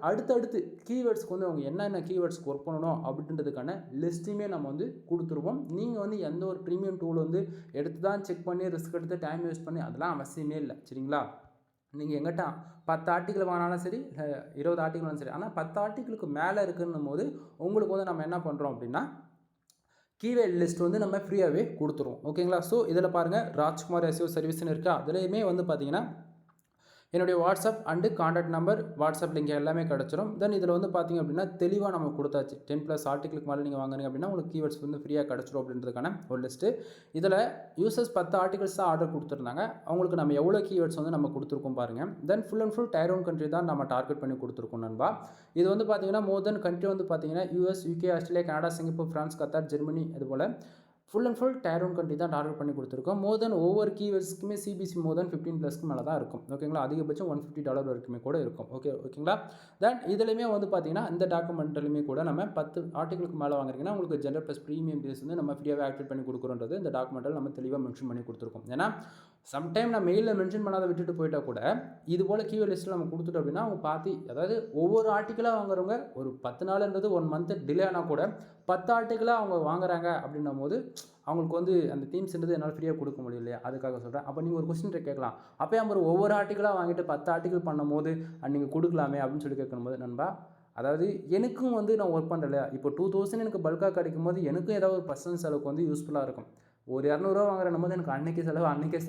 அடுத்தடுத்து கீவேர்ட்ஸ்க்கு வந்து அவங்க என்னென்ன கீவேர்ட்ஸ்க்கு ஒர்க் பண்ணணும் அப்படின்றதுக்கான லிஸ்ட்டுமே நம்ம வந்து கொடுத்துருவோம். நீங்கள் வந்து எந்த ஒரு ப்ரீமியம் டூல் வந்து எடுத்து தான் செக் பண்ணி ரிஸ்க் எடுத்து டைம் வேஸ்ட் பண்ணி அதெல்லாம் அவசியமே இல்லை. சரிங்களா? நீங்கள் எங்கிட்ட 10 ஆர்டிக்கல் வாங்கினாலும் சரி, 20 ஆர்டிக்கல் வாங்கினாலும் சரி, ஆனால் 10 ஆர்டிக்கலுக்கு மேலே இருக்குன்னும் போது உங்களுக்கு வந்து நம்ம என்ன பண்ணுறோம் அப்படின்னா கீவேர்ட் லிஸ்ட் வந்து நம்ம ஃப்ரீயாகவே கொடுத்துருவோம். ஓகேங்களா? ஸோ இதில் பாருங்கள், ராஜ்குமார் எஸ்இஓ சர்வீஸ்னு இருக்கா, அதுலேயுமே வந்து பார்த்தீங்கன்னா என்னுடைய WhatsApp and contact number, WhatsApp link எல்லாமே கிடச்சிரும். தென் இதில் வந்து பார்த்திங்க அப்படின்னா தெளிவாக நம்ம கொடுத்தாச்சு. 10+ ஆர்டிகளுக்கு மேலே நீங்கள் வாங்குறீங்க அப்படின்னா உங்களுக்கு கீவேர்ட்ஸ் வந்து ஃப்ரீயாக கிடச்சிரும் அப்படின்றதுக்கான ஒரு லிஸ்ட்டு. இதில் யூசர்ஸ் 10 ஆர்டிகல்ஸ் தான் ஆர்டர் கொடுத்துருந்தாங்க. அவங்களுக்கு நம்ம எவ்வளோ கீவேர்ட்ஸ் வந்து நம்ம கொடுத்துருக்கோம் பாருங்கள். Then full and full tier 1 country தான் நம்ம டார்கெட் பண்ணி கொடுத்துருக்கோம் நண்பா. இது வந்து பார்த்திங்கன்னா மோர் தென் கண்ட்ரி வந்து பார்த்திங்கன்னா US, UK, Australia, Canada, Singapore, France, Qatar, Germany, அதுபோல் full and full tier 1 country தான் டார்கெட் பண்ணி கொடுத்துருக்கோம். மோர் தென் ஒவ்வொரு கீவேர்ட்ஸ்க்குமே CBC மோர் தென் 15+ மேலே தான் இருக்கும். ஓகேங்களா? அதிகபட்சம் $150 வரைக்குமே கூட இருக்கும். ஓகேங்களா? தென் இதுலையுமே வந்து பார்த்தீங்கன்னா இந்த டாக்குமெண்ட்லையுமே கூட நம்ம 10 ஆர்டிகளுக்கு மேலே வாங்குறீங்கன்னா உங்களுக்கு ஜென்ரல் ப்ளஸ் ப்ரீமியம் பேஸ் வந்து நம்ம ஃப்ரீயாகவே ஆக்டிவேட் பண்ணி கொடுக்குறோன்றது இந்த டாக்குமெண்ட்டில் நம்ம தெளிவாக மென்ஷன் பண்ணி கொடுத்துருக்கோம். ஏன்னா சம்டைம் நான் மெயிலில் மென்ஷன் பண்ணாத விட்டுட்டு போயிட்டால் கூட இது போல் கீவேர்ட் லிஸ்ட்டில் நம்ம கொடுத்துட்டோம் அப்படின்னா அவங்க பார்த்து, அதாவது ஒவ்வொரு ஆர்டிக்கலாக வாங்குறவங்க ஒரு 10 நாள்ன்றது 1 மந்த் டிலே ஆனால் கூட 10 ஆர்டிக்கலாக அவங்க வாங்குறாங்க அப்படின்னும் போது அவங்களுக்கு வந்து அந்த தீம்ஸ்ன்றது என்னால் ஃப்ரீயாக கொடுக்க முடியும் இல்லையா? அதுக்காக சொல்கிறேன். அப்போ நீங்கள் ஒரு கொஸ்டின் கேட்கலாம், அப்போ நம்ம ஒவ்வொரு ஆர்டிக்கலாக வாங்கிட்டு 10 ஆர்டிக்கல் பண்ணும் போது நீங்கள் கொடுக்கலாமே அப்படின்னு சொல்லி கேட்கும்போது, நண்பா அதாவது எனக்கும் வந்து நான் ஒர்க் பண்ணுறேன் இல்லையா? இப்போ 2000 எனக்கு பல்காக கிடைக்கும் போது எனக்கும் ஏதாவது ஒரு பர்சனல் செலவுக்கு வந்து யூஸ்ஃபுல்லாக இருக்கும். ஒரு 200 வாங்குறேன் போது எனக்கு அன்றைக்கே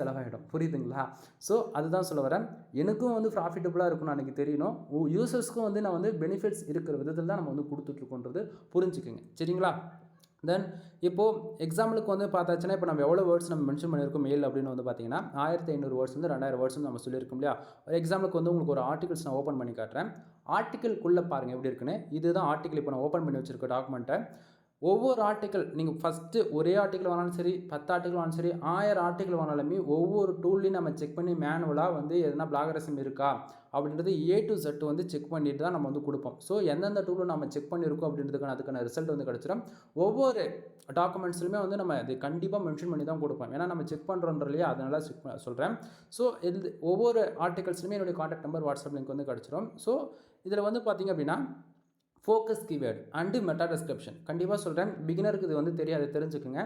செலவாகிடும். புரியுதுங்களா? ஸோ அதுதான் சொல்ல வரேன். எனக்கும் வந்து ப்ராஃபிட்டபுளாக இருக்கும்னு அன்றைக்கி தெரியணும். யூசர்ஸ்க்கும் வந்து நான் வந்து பெனிஃபிட்ஸ் இருக்கிற விதத்தில் தான் நம்ம வந்து கொடுத்துட்ருக்கோன்றது புரிஞ்சுக்குங்க. சரிங்களா? தென் இப்போது எக்ஸாம்பிளுக்கு வந்து பார்த்தாச்சுன்னா இப்போ நம்ம எவ்வளோ வேர்ட்ஸ் நம்ம மென்ஷன் பண்ணியிருக்கோம் மெயில் அப்படின்னு வந்து பார்த்தீங்கன்னா 1500 வேர்ட்ஸ் வந்து 2000 வேர்ட்ஸ் நம்ம சொல்லியிருக்கோம் இல்லையா? ஒரு எக்ஸாம்பிளுக்கு வந்து உங்களுக்கு ஒரு ஆர்டிகல்ஸ் நான் ஓப்பன் பண்ணி காட்டுறேன். ஆர்டிக்கலுக்குள்ளே பாருங்கள் எப்படி இருக்குன்னு. இதுதான் ஆர்டிக்கல். இப்போ நான் ஓப்பன் பண்ணி வச்சுருக்க டாக்குமெண்ட்டை ஒவ்வொரு ஆர்டிக்கல் நீங்கள் ஃபஸ்ட்டு ஒரே ஆர்டிக்கல் வாங்கினாலும் சரி, 10 ஆர்டிக்கல் வாங்கினாலும் சரி, 1000 ஆர்டிக்கல் வாங்கினாலுமே ஒவ்வொரு டூல்லையும் நம்ம செக் பண்ணி மேனுவலாக வந்து எதனா பிளாகரிசம் இருக்கா அப்படின்றது A to Z வந்து செக் பண்ணிட்டு தான் நம்ம வந்து கொடுப்போம். ஸோ எந்தெந்த டூலும் நம்ம செக் பண்ணியிருக்கோம் அப்படின்றதுக்கான அதுக்கான ரிசல்ட் வந்து கிடச்சிடும். ஒவ்வொரு டாக்குமெண்ட்ஸ்லையுமே வந்து நம்ம இது கண்டிப்பாக மென்ஷன் பண்ணி தான் கொடுப்போம். ஏன்னா நம்ம செக் பண்ணுறோன்றலையே அதனால செக் சொல்கிறேன். ஸோ இது ஒவ்வொரு ஆர்டிகல்ஸ்லையுமே என்னுடைய கான்டாக்ட் நம்பர், வாட்ஸ்அப் லிங்க் வந்து கிடச்சிரும். ஸோ இதில் வந்து பார்த்திங்க அப்படின்னா focus keyword and meta description கண்டிப்பாக சொல்கிறேன். பிகினருக்கு இது வந்து தெரியாது, தெரிஞ்சுக்குங்க.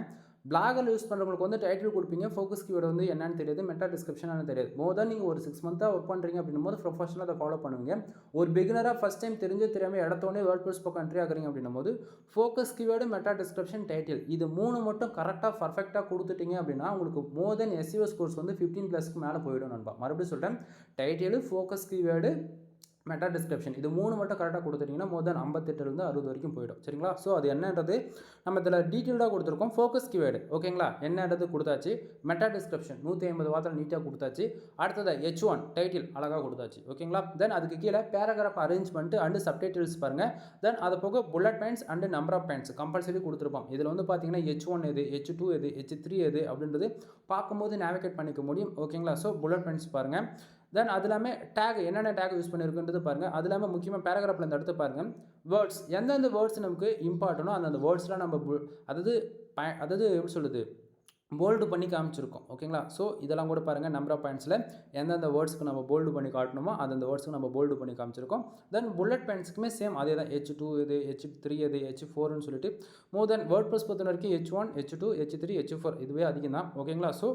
பிளாகர் யூஸ் பண்ணுறவங்களுக்கு வந்து டைட்டில் கொடுப்பீங்க, ஃபோக்கஸ் கீவேர்டு வந்து என்னன்னு தெரியாது, மெட்டா டிஸ்கிரிப்ஷன் தெரியாது. மோர் தான் நீங்கள் ஒரு 6 மந்த்தாக ஒர்க் பண்ணுறீங்க அப்படின்னும் போது ப்ரொஃபஷனலாக அதை ஃபாலோ பண்ணுவீங்க. ஒரு பிகினராக ஃபஸ்ட் டைம் தெரியாமல் இடத்தோடனே வேர்ட்ப்ரெஸ் பக்கம் என்ட்ரி ஆகுறீங்க அப்படின்னும் போது focus keyword, meta description, title இது 3 மட்டும் கரெக்டாக பர்ஃபெக்டாக கொடுத்துட்டீங்க அப்படின்னா உங்களுக்கு மோர் தென் SEO ஸ்கோர்ஸ் வந்து 15+ மேலே போயிடும் நண்பா. மறுபடியும் சொல்கிறேன், title, focus keyword, meta description இது 3 மட்டும் கரெக்டாக கொடுத்துட்டிங்கன்னா மோர் தென் 58 60 வரைக்கும் போயிடும். சரிங்களா? ஸோ அது என்னன்றது நம்ம இதில் டீட்டெயில்டாக கொடுத்துருக்கோம். ஃபோக்கஸ் கீவேர்டு ஓகேங்களா, என்னன்றது கொடுத்தாச்சு. மெட்டா டிஸ்கிரிப்ஷன் 150 வார்த்தையில் நீட்டாக கொடுத்தாச்சு. அடுத்தது H1 டைட்டில் அழகாக கொடுத்தாச்சு. ஓகேங்களா? தென் அதுக்கு கீழே பேராகிராஃப் அரேஞ்ச்மெண்ட் அண்டு சப்டைட்டில்ஸ் பாருங்கள். தென் அது போக bullet points and number of points compulsory கொடுத்துருப்போம். இதில் வந்து பார்த்தீங்கன்னா H1 எது, H2 எது, H3 எது அப்படின்றது பார்க்கும்போது நேவிகேட் பண்ணிக்க முடியும். ஓகேங்களா? ஸோ புல்லட் பாயிண்ட்ஸ் பாருங்கள். தென் அது இல்லாமல் டேக் என்னென்ன டேக் யூஸ் பண்ணியிருக்குன்றது பாருங்கள். அது இல்லாமல் முக்கியமாக பேராகிராஃபில் இந்த இடத்த பாருங்கள். வேர்ட்ஸ் எந்தெந்த வேர்ட்ஸ் நமக்கு இம்பார்ட்டனோ அந்தந்த வேர்ட்ஸ்லாம் நம்ம அதாவது எப்படி சொல்லுது போல்டு பண்ணி காமிச்சிருக்கோம். ஓகேங்களா? ஸோ இதெல்லாம் கூட பாருங்கள். நம்பர் ஆஃப் பாயிண்ட்ஸில் எந்தெந்த வேர்ட்ஸ்க்கு நம்ம போல்டு பண்ணி காட்டணுமோ அந்தந்த வேர்ட்ஸ்க்கு நம்ம போல்டு பண்ணி காமிச்சிருக்கோம். தென் புல்லட் பாயிண்ட்ஸ்க்குமே சேம் அதே தான். H2 எது, H3 எது, H4ன்னு சொல்லிட்டு மோர் தென் வேர்ட்ப்ரெஸ் பொறுத்த வரைக்கும் H1 H2 H3 H4 இதுவே அதிகம் தான். ஓகேங்களா? ஸோ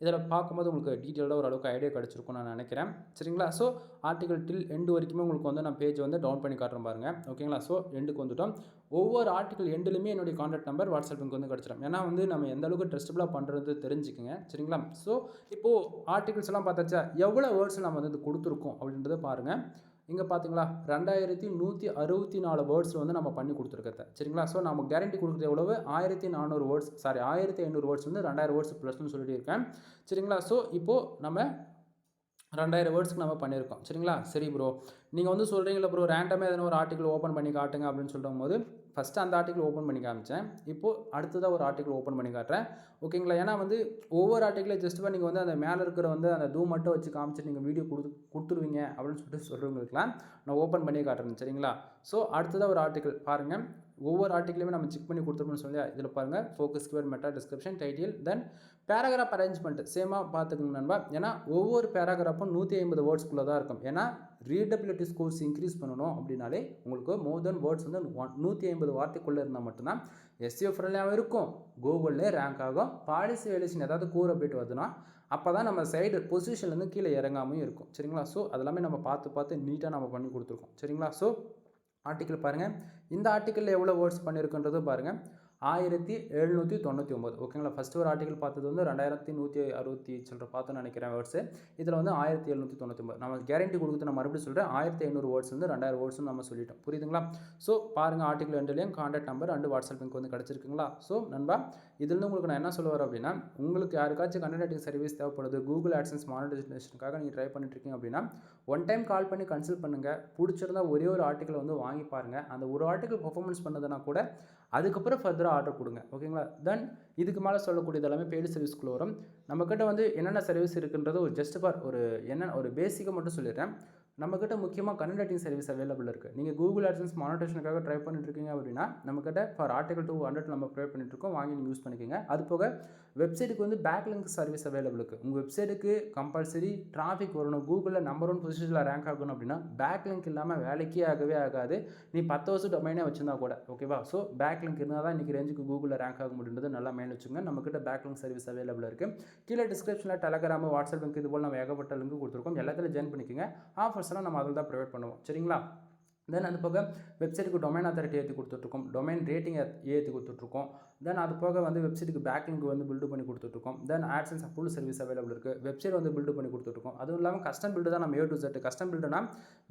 இதில் பார்க்கும்போது உங்களுக்கு டீட்டெயிலாக ஓரளவுக்கு ஐடியா கிடச்சிருக்கும்னு நான் நினைக்கிறேன். சரிங்களா? ஸோ ஆர்டிகல் டில் எண்டு வரைக்குமே உங்களுக்கு வந்து நான் பேஜ் வந்து டவுன் பண்ணி காட்டுறேன் பாருங்கள். ஓகேங்களா? ஸோ எண்டுக்கு வந்துட்டோம். ஒவ்வொரு ஆர்டிகல் எண்டுலையுமே என்னுடைய கான்டாக்ட் நம்பர் வாட்ஸ்அப் லிங்க் வந்து கிடச்சிடும். ஏன்னா வந்து நம்ம எந்த அளவுக்கு ட்ரஸ்டபுளாக பண்ணுறது தெரிஞ்சுக்கங்க. சரிங்களா? ஸோ இப்போது ஆர்டிகல்ஸ் எல்லாம் பார்த்தாச்சா, எவ்வளோ வேர்ட்ஸ் நம்ம வந்து கொடுத்துருக்கோம் அப்படின்றத பாருங்கள். இங்கே பார்த்தீங்களா 2164 வேர்ட்ஸில் வந்து நம்ம பண்ணி கொடுத்துருக்கத. சரிங்களா? ஸோ நம்ம கேரண்டி கொடுக்குறது எவ்வளவு 1400 வேர்ட்ஸ், சாரி 1500 வேர்ட்ஸ் வந்து 2000 வேர்ட்ஸ் ப்ளஸ்ன்னு சொல்லிட்டு இருக்கேன். சரிங்களா? ஸோ இப்போது நம்ம 2000 வேர்ட்ஸ்க்கு நம்ம பண்ணியிருக்கோம். சரிங்களா? சரி ப்ரோ, நீங்கள் வந்து சொல்கிறீங்களா ப்ரோ ரேண்டமாக எதனா ஒரு ஆர்டிக்கல் ஓப்பன் பண்ணி காட்டுங்க அப்படின்னு சொல்லும்போது, ஃபஸ்ட்டு அந்த ஆர்டிக்கல் ஓப்பன் பண்ணி காமிச்சேன். இப்போது அடுத்ததாக ஒரு ஆர்டிக்கல் ஓப்பன் பண்ணி காட்டுறேன். ஓகேங்களா? ஏன்னா வந்து ஒவ்வொரு ஆர்டிக்கலே ஜஸ்ட்டு நீங்கள் வந்து அந்த மேலே இருக்கிற வந்து அந்த மட்டும் வச்சு காமிச்சு நீங்கள் வீடியோ கொடுத்துருவீங்க அப்படின்னு சொல்லிட்டு சொல்கிறவங்களுக்குலாம் நான் ஓப்பன் பண்ணி காட்டுறேன். சரிங்களா? ஸோ அடுத்ததாக ஒரு ஆர்டிக்கல் பாருங்கள். ஒவ்வொரு ஆர்டிக்கலையுமே நம்ம செக் பண்ணி கொடுத்துருக்கோம்னு சொல்லி இதில் பாருங்கள். Focus keyword, meta description, title, then paragraph arrangement சேமாக பார்த்துக்கோங்க நண்பா. ஏன்னா ஒவ்வொரு பேராகிராஃபும் 150 வேர்ட்ஸ்க்குள்ளே தான் இருக்கும். ஏன்னா ரீடபிலிட்டி ஸ்கோர்ஸ் இன்க்ரீஸ் பண்ணணும் அப்படின்னாலே உங்களுக்கு மோர் தென் வேர்ட்ஸ் வந்து 150 வார்த்தைக்குள்ளே இருந்தால் மட்டும்தான் எஸ்சிஓ ஃப்ரெண்ட்லியாகவும் இருக்கும், கூகுள்லே ரேங்க் ஆகும். பாலிசி வேலியேஷன் ஏதாவது கூர் அப்டேட் வருதுன்னா அப்போ தான் நம்ம சைடு பொசிஷன்லேருந்து கீழே இறங்காமையும் இருக்கும். சரிங்களா? ஸோ அதெல்லாமே நம்ம பார்த்து நீட்டாக நம்ம பண்ணி கொடுத்துருக்கோம். சரிங்களா? ஸோ ஆர்டிக்கல் பாருங்கள். இந்த ஆர்டிக்கலில் எவ்வளோ வேர்ட்ஸ் பண்ணியிருக்குன்றதும் பாருங்கள். 1799. ஓகேங்களா? ஃபஸ்ட்டு ஒரு ஆர்டிக்கல் பார்த்தது வந்து 2160 சில்லற பார்த்தோன்னு நினைக்கிறேன் வேர்ட்ஸு. இதில் வந்து 1799. நம்ம கேரண்டி கொடுக்குறது நான் மறுபடியும் சொல்கிறேன். 1500 வேர்ட்ஸ் வந்து 2000 வேர்ட்ஸ்னு நம்ம சொல்லிட்டோம். புரியுதுங்களா? ஸோ பாருங்கள், ஆர்டிக்கல் எண்டுலேயும் contact number and WhatsApp link வந்து கிடச்சிருக்குங்களா? ஸோ நண்பா, இதுலேருந்து உங்களுக்கு நான் என்ன சொல்ல வரேன் அப்படின்னா, உங்களுக்கு யாருக்காச்சும் கண்டென்ட் ரைட்டிங் சர்வீஸ் தேவைப்படுது, கூகுள் ஆட்சன்ஸ் மானிட்டைசேஷனுக்காக நீங்கள் ட்ரை பண்ணிட்டு இருக்கீங்க அப்படின்னா, ஒன் டைம் கால் பண்ணி கன்சல்ட் பண்ணுங்கள். பிடிச்சிருந்தா ஒரே ஒரு ஆர்டிக்கல் வந்து வாங்கி பாருங்கள். அந்த ஒரு ஆர்டிக்கல் பர்ஃபார்மன்ஸ் பண்ணதுன்னா கூட அதுக்கப்புறம் ஃபர்தராக ஆர்டர் கொடுங்க. ஓகேங்களா? தென் இதுக்கு மேலே சொல்லக்கூடியது எல்லாமே பெய்டு சர்வீஸ்க்குள்ள வரும். நம்மக்கிட்ட வந்து என்னென்ன சர்வீஸ் இருக்குன்றது ஒரு ஜஸ்ட் ஃபார் ஒரு பேசிக்காக மட்டும் சொல்லிடுறேன். நம்மக்கிட்ட முக்கியமாக கண்டென்ட் ரைட்டிங் சர்வீஸ் அவைலபிள் இருக்குது. நீங்கள் கூகுள் ஆட்சன்ஸ் மானிட்டைசேஷனுக்காக ட்ரை பண்ணிட்டு இருக்கீங்க அப்படின்னா நம்மக்கிட்ட ஃபார் ஆர்டிகல் 200 நம்ம ப்ரொவைட் பண்ணிட்டு இருக்கோம். வாங்கி நீங்கள் யூஸ் பண்ணிக்கோங்க. அது போக வெப்சைட்டுக்கு வந்து பேக்லிங்க் சர்வீஸ் அவைலபிள் இருக்குது. உங்கள் வெப்சைட்டுக்கு கம்பல்சரி டிராஃபிக் வரணும், கூகுளில் நம்பர் 1 பொசிஷனில் ரேங்க் ஆகணும் அப்படின்னா பேக்லிங்க் இல்லாமல் வேலைக்கே ஆகவே ஆகாது. நீ 10 வருஷம் டொமைனே வச்சிருந்தா கூட. ஓகேவா? ஸோ பேக்லிங்க் இருந்தால் தான் இன்றைக்கி ரேஞ்சுக்கு கூகுளில் ரேங்க் ஆக முடியுன்றது நல்லா மைண்ட் வச்சுங்க. நம்மக்கிட்ட பேக்லிங்க் சர்வீஸ் அவைலபிள் இருக்குது. கீழே டிஸ்கிரிப்ஷனில் டெலகிராம், வாட்ஸ்அப் லிங்க் இது போல் நம்ம ஏகப்பட்ட லிங்க் கொடுத்துருக்கோம். எல்லாத்தையும் ஜாயின் பண்ணிக்கோங்க. ஆஃபர்ஸ்லாம் நம்ம அதில் தான் ப்ரொவைட் பண்ணுவோம். சரிங்களா? தென் அது போக வெப்சைட்டுக்கு டொமைன் அத்தாரிட்டி ஏற்றி கொடுத்துட்ருக்கோம், டொமைன் ரேட்டிங் ஏற்றி கொடுத்துட்ருக்கோம். தென் அது போக வந்து வெப்சைட்டுக்கு பேக்லிங்க் வந்து பில்டு பண்ணி கொடுத்துட்ருக்கோம். தென் ஆட்சன்ஸ் ஃபுல் சர்வீஸ் அவைலபிள் இருக்குது. வெப்சைட் வந்து பில்டு பண்ணி கொடுத்துட்ருக்கோம். அதுவும் இல்லாமல் கஸ்டம் பில்டு தான் நம்ம A to Z. கஸ்டம் பில்டுனா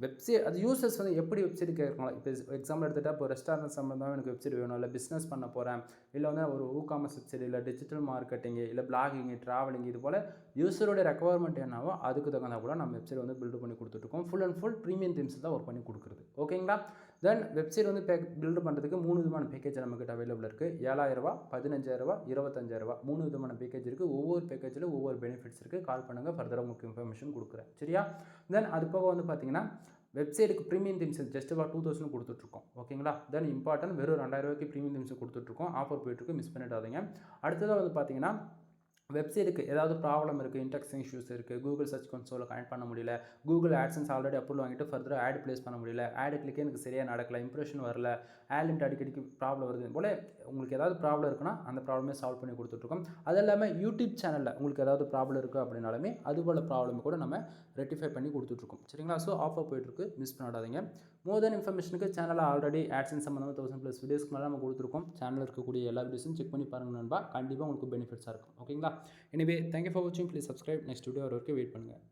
வெப்சைட் அது யூசர்ஸ் வந்து எப்படி வெப்சைட் கேட்கலாம். இப்போ எக்ஸாம்பிள் எடுத்துகிட்டா இப்போ ரெஸ்டாரண்ட் சம்மந்தமாக எனக்கு வெப்சைட் வேணும், இல்லை பிஸ்னஸ் பண்ண போகிறேன், இல்லை வந்து ஒரு காமர்ஸ் வெப்சைட், இல்லை டிஜிட்டல் மார்க்கெட்டிங், இல்லை பிளாகிங், ட்ராவலிங், இது போல் யூசரோட ரெக்குவயர்மெண்ட் என்னவோ அதுக்கு தகுந்த கூட நம்ம வெப்சைட் வந்து பில்டு பண்ணி கொடுத்துட்ருக்கோம். Full and full premium themes தான் ஒர்க் பண்ணி கொடுக்குறது. ஓகேங்களா? தென் வெப்சைட் வந்து பில்டு பண்ணுறதுக்கு 3 விதமான பேக்கேஜ் நம்மக்கிட்ட அவைலபிள் இருக்குது. 7000 ரூபா, 15000 ரூபா, 25000 ரூபா 3 விதமான பேக்கேஜ் இருக்குது. ஒவ்வொரு பேக்கேஜில் ஒவ்வொரு பெனிஃபிட்ஸ் இருக்குது. கால் பண்ணுங்கள், ஃபர்தராக உங்களுக்கு இன்ஃபர்மேஷன் கொடுக்குறேன். சரியா? தென் அது போக வந்து பார்த்தீங்கன்னா வெப்சைட்டுக்கு ப்ரீமியம் தீம்ஸ் ஜஸ்ட் ஃபார் 2000 கொடுத்துட்ருக்கோம். ஓகேங்களா? தென் இம்பார்ட்டன்ட் வெறும் 2000 ரூபாய்க்கு ப்ரீமியம் தீம்ஸ் கொடுத்துட்ருக்கோம். ஆஃபர் போயிட்டுருக்கு, மிஸ் பண்ணிடாதீங்க. அடுத்ததாக வந்து பார்த்தீங்கன்னா வெப்சைட்டுக்கு ஏதாவது ப்ராப்ளம் இருக்குது, இன்டெக்ஸிங் இஷ்யூஸ் இருக்குது, கூகுள் சர்ச் கன்சோலில் கனெக்ட் பண்ண முடியல, கூகுள் ஆட்சன்ஸ் ஆல்ரெடி அப்ரூவல் வாங்கிட்டு ஃபர்தராக ஆட் ப்ளேஸ் பண்ண முடியல, ஆட் கிளிக்கே எனக்கு சரியாக நடக்கல, இம்ப்ரெஷன் வரல, ஆட் லிமிட் அடிக்கடிக்கு ப்ராப்ளம் வருது போல் உங்களுக்கு ஏதாவது ப்ராப்ளம் இருக்குன்னா அந்த ப்ராப்ளமே சால்வ் பண்ணி கொடுத்துட்ருக்கோம். அது இல்லாமல் யூடியூப் சேனலில் உங்களுக்கு ஏதாவது ப்ராப்ளம் இருக்குது அப்படின்னாலுமே அதுபோல் ப்ராப்ளம் கூட நம்ம ரெட்டிஃபை பண்ணி கொடுத்துட்ருக்கோம். சரிங்களா? ஸோ ஆஃபர் போயிட்டுருக்கு, மிஸ் பண்ணிடாதீங்க. மோர் தென் இன்ஃபர்மேஷனுக்கு சேனலில் ஆல்ரெடி ஆட்சன்ஸ் சம்மந்தமாக 1000+ வீடியோஸ்க்கு மேலே நம்ம கொடுத்துருக்கோம். சேனலில் இருக்கக்கூடிய எல்லா வீடியோஸும் செக் பண்ணி பாருங்கள் நண்பா. கண்டிப்பாக உங்களுக்கு பெனிஃபிட்ஸாக இருக்கும். ஓகேங்களா? எனிவே தேங்க்யூ ஃபார் வாட்சிங். Please subscribe. நெக்ஸ்ட் வீடியோ வர வரைக்கும் வெயிட் பண்ணுங்கள்.